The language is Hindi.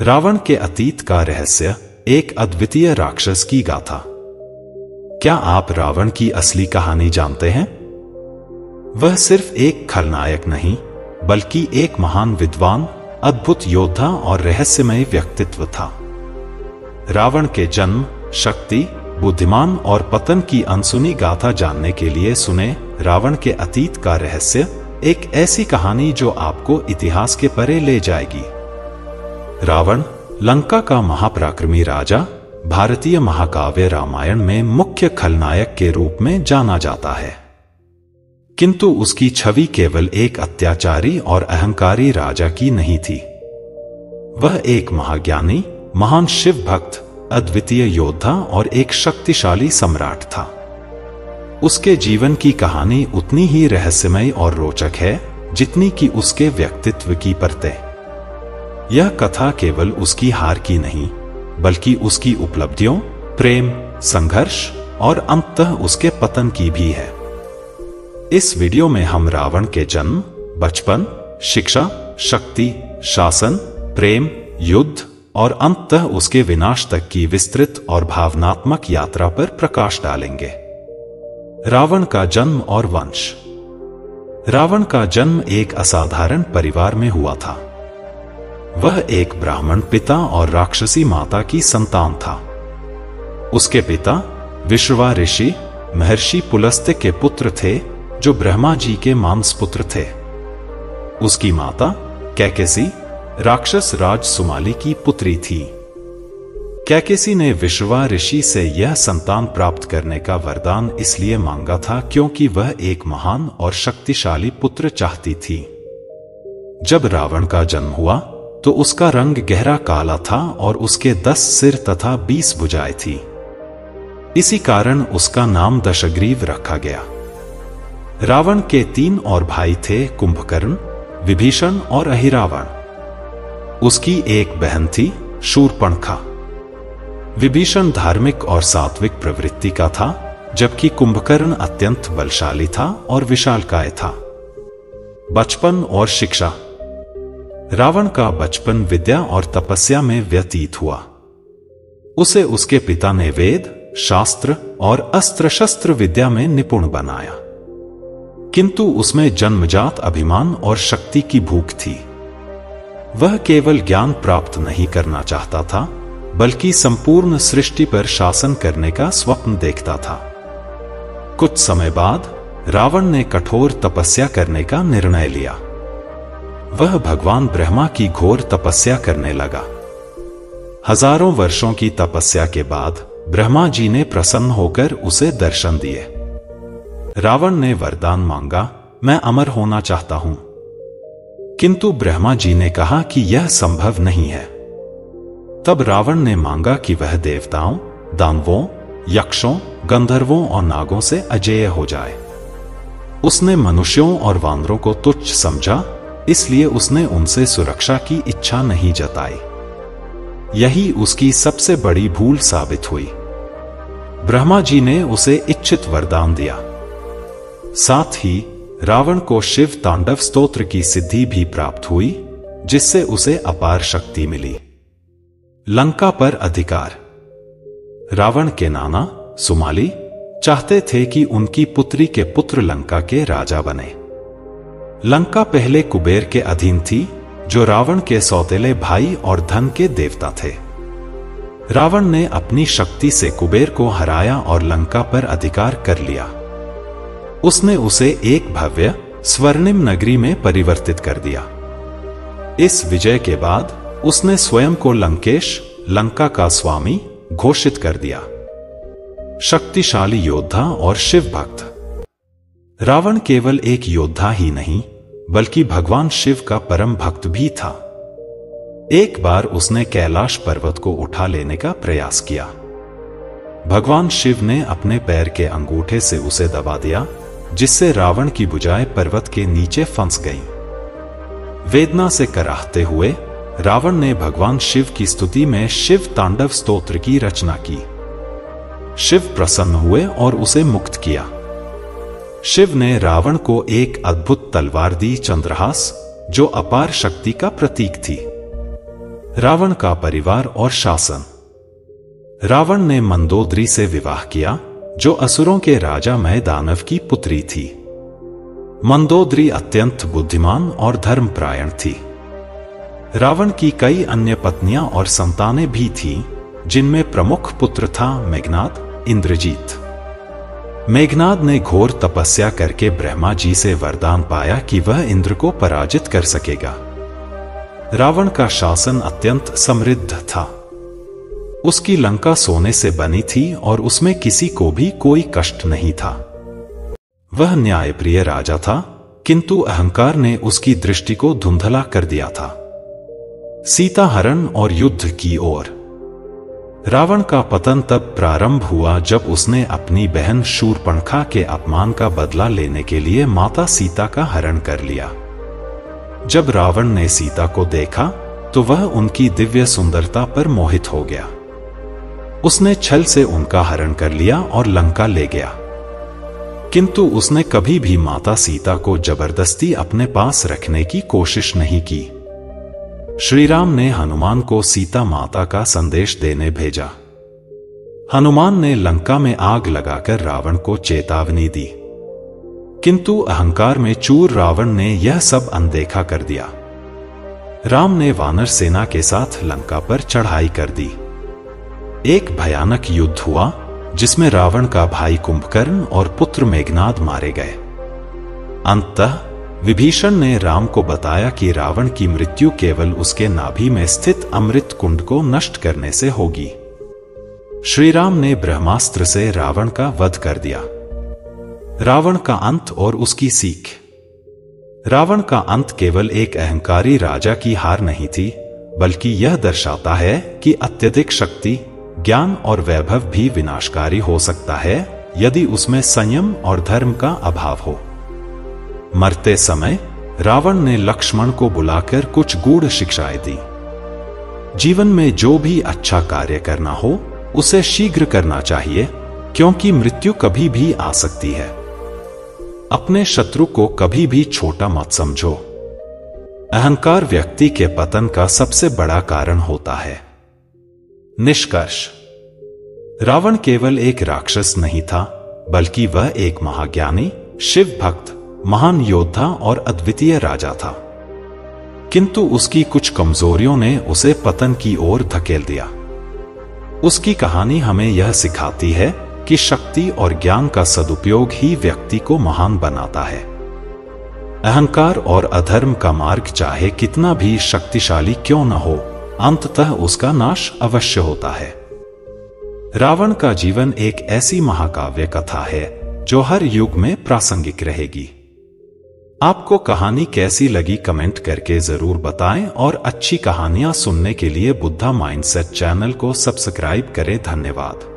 रावण के अतीत का रहस्य, एक अद्वितीय राक्षस की गाथा। क्या आप रावण की असली कहानी जानते हैं? वह सिर्फ एक खलनायक नहीं, बल्कि एक महान विद्वान, अद्भुत योद्धा और रहस्यमय व्यक्तित्व था। रावण के जन्म, शक्ति, बुद्धिमान और पतन की अनसुनी गाथा जानने के लिए सुने रावण के अतीत का रहस्य, एक ऐसी कहानी जो आपको इतिहास के परे ले जाएगी। रावण, लंका का महापराक्रमी राजा, भारतीय महाकाव्य रामायण में मुख्य खलनायक के रूप में जाना जाता है। किंतु उसकी छवि केवल एक अत्याचारी और अहंकारी राजा की नहीं थी। वह एक महाज्ञानी, महान शिव भक्त, अद्वितीय योद्धा और एक शक्तिशाली सम्राट था। उसके जीवन की कहानी उतनी ही रहस्यमय और रोचक है जितनी कि उसके व्यक्तित्व की परतें। यह कथा केवल उसकी हार की नहीं, बल्कि उसकी उपलब्धियों, प्रेम, संघर्ष और अंततः उसके पतन की भी है। इस वीडियो में हम रावण के जन्म, बचपन, शिक्षा, शक्ति, शासन, प्रेम, युद्ध और अंततः उसके विनाश तक की विस्तृत और भावनात्मक यात्रा पर प्रकाश डालेंगे। रावण का जन्म और वंश। रावण का जन्म एक असाधारण परिवार में हुआ था। वह एक ब्राह्मण पिता और राक्षसी माता की संतान था। उसके पिता विश्रवा ऋषि, महर्षि पुलस्त्य के पुत्र थे, जो ब्रह्मा जी के मांसपुत्र थे। उसकी माता कैकेसी राक्षस राज सुमाली की पुत्री थी। कैकेसी ने विश्रवा ऋषि से यह संतान प्राप्त करने का वरदान इसलिए मांगा था क्योंकि वह एक महान और शक्तिशाली पुत्र चाहती थी। जब रावण का जन्म हुआ तो उसका रंग गहरा काला था और उसके 10 सिर तथा 20 भुजाएं थी। इसी कारण उसका नाम दशग्रीव रखा गया। रावण के 3 और भाई थे, कुंभकर्ण, विभीषण और अहिरावण। उसकी एक बहन थी, शूर्पणखा। विभीषण धार्मिक और सात्विक प्रवृत्ति का था, जबकि कुंभकर्ण अत्यंत बलशाली था और विशालकाय था। बचपन और शिक्षा। रावण का बचपन विद्या और तपस्या में व्यतीत हुआ। उसे उसके पिता ने वेद, शास्त्र और अस्त्र शस्त्र विद्या में निपुण बनाया। किंतु उसमें जन्मजात अभिमान और शक्ति की भूख थी। वह केवल ज्ञान प्राप्त नहीं करना चाहता था, बल्कि संपूर्ण सृष्टि पर शासन करने का स्वप्न देखता था। कुछ समय बाद रावण ने कठोर तपस्या करने का निर्णय लिया। वह भगवान ब्रह्मा की घोर तपस्या करने लगा। हजारों वर्षों की तपस्या के बाद ब्रह्मा जी ने प्रसन्न होकर उसे दर्शन दिए। रावण ने वरदान मांगा, मैं अमर होना चाहता हूं। किंतु ब्रह्मा जी ने कहा कि यह संभव नहीं है। तब रावण ने मांगा कि वह देवताओं, दानवों, यक्षों, गंधर्वों और नागों से अजेय हो जाए। उसने मनुष्यों और वानरों को तुच्छ समझा, इसलिए उसने उनसे सुरक्षा की इच्छा नहीं जताई। यही उसकी सबसे बड़ी भूल साबित हुई। ब्रह्मा जी ने उसे इच्छित वरदान दिया। साथ ही रावण को शिव तांडव स्तोत्र की सिद्धि भी प्राप्त हुई, जिससे उसे अपार शक्ति मिली। लंका पर अधिकार। रावण के नाना सुमाली चाहते थे कि उनकी पुत्री के पुत्र लंका के राजा बने। लंका पहले कुबेर के अधीन थी, जो रावण के सौतेले भाई और धन के देवता थे। रावण ने अपनी शक्ति से कुबेर को हराया और लंका पर अधिकार कर लिया। उसने उसे एक भव्य स्वर्णिम नगरी में परिवर्तित कर दिया। इस विजय के बाद उसने स्वयं को लंकेश, लंका का स्वामी, घोषित कर दिया। शक्तिशाली योद्धा और शिव भक्त। रावण केवल एक योद्धा ही नहीं, बल्कि भगवान शिव का परम भक्त भी था। एक बार उसने कैलाश पर्वत को उठा लेने का प्रयास किया। भगवान शिव ने अपने पैर के अंगूठे से उसे दबा दिया, जिससे रावण की भुजाएं पर्वत के नीचे फंस गईं। वेदना से कराहते हुए रावण ने भगवान शिव की स्तुति में शिव तांडव स्तोत्र की रचना की। शिव प्रसन्न हुए और उसे मुक्त किया। शिव ने रावण को एक अद्भुत तलवार दी, चंद्रहास, जो अपार शक्ति का प्रतीक थी। रावण का परिवार और शासन। रावण ने मंदोदरी से विवाह किया, जो असुरों के राजा महदानव की पुत्री थी। मंदोदरी अत्यंत बुद्धिमान और धर्मपरायण थी। रावण की कई अन्य पत्नियां और संतानें भी थीं, जिनमें प्रमुख पुत्र था मेघनाद, इंद्रजीत। मेघनाद ने घोर तपस्या करके ब्रह्मा जी से वरदान पाया कि वह इंद्र को पराजित कर सकेगा। रावण का शासन अत्यंत समृद्ध था। उसकी लंका सोने से बनी थी और उसमें किसी को भी कोई कष्ट नहीं था। वह न्यायप्रिय राजा था, किंतु अहंकार ने उसकी दृष्टि को धुंधला कर दिया था। सीता हरण और युद्ध की ओर। रावण का पतन तब प्रारंभ हुआ जब उसने अपनी बहन शूर्पणखा के अपमान का बदला लेने के लिए माता सीता का हरण कर लिया। जब रावण ने सीता को देखा तो वह उनकी दिव्य सुंदरता पर मोहित हो गया। उसने छल से उनका हरण कर लिया और लंका ले गया। किंतु उसने कभी भी माता सीता को जबरदस्ती अपने पास रखने की कोशिश नहीं की। श्री राम ने हनुमान को सीता माता का संदेश देने भेजा। हनुमान ने लंका में आग लगाकर रावण को चेतावनी दी, किंतु अहंकार में चूर रावण ने यह सब अनदेखा कर दिया। राम ने वानर सेना के साथ लंका पर चढ़ाई कर दी। एक भयानक युद्ध हुआ, जिसमें रावण का भाई कुंभकर्ण और पुत्र मेघनाद मारे गए। अंततः विभीषण ने राम को बताया कि रावण की मृत्यु केवल उसके नाभि में स्थित अमृत कुंड को नष्ट करने से होगी। श्री राम ने ब्रह्मास्त्र से रावण का वध कर दिया। रावण का अंत और उसकी सीख। रावण का अंत केवल एक अहंकारी राजा की हार नहीं थी, बल्कि यह दर्शाता है कि अत्यधिक शक्ति, ज्ञान और वैभव भी विनाशकारी हो सकता है यदि उसमें संयम और धर्म का अभाव हो। मरते समय रावण ने लक्ष्मण को बुलाकर कुछ गूढ़ शिक्षाएं दी। जीवन में जो भी अच्छा कार्य करना हो उसे शीघ्र करना चाहिए, क्योंकि मृत्यु कभी भी आ सकती है। अपने शत्रु को कभी भी छोटा मत समझो। अहंकार व्यक्ति के पतन का सबसे बड़ा कारण होता है। निष्कर्ष। रावण केवल एक राक्षस नहीं था, बल्कि वह एक महाज्ञानी, शिव भक्त, महान योद्धा और अद्वितीय राजा था। किंतु उसकी कुछ कमजोरियों ने उसे पतन की ओर धकेल दिया। उसकी कहानी हमें यह सिखाती है कि शक्ति और ज्ञान का सदुपयोग ही व्यक्ति को महान बनाता है। अहंकार और अधर्म का मार्ग चाहे कितना भी शक्तिशाली क्यों न हो, अंततः उसका नाश अवश्य होता है। रावण का जीवन एक ऐसी महाकाव्य कथा है जो हर युग में प्रासंगिक रहेगी। आपको कहानी कैसी लगी कमेंट करके जरूर बताएं और अच्छी कहानियां सुनने के लिए बुद्धा माइंडसेट चैनल को सब्सक्राइब करें। धन्यवाद।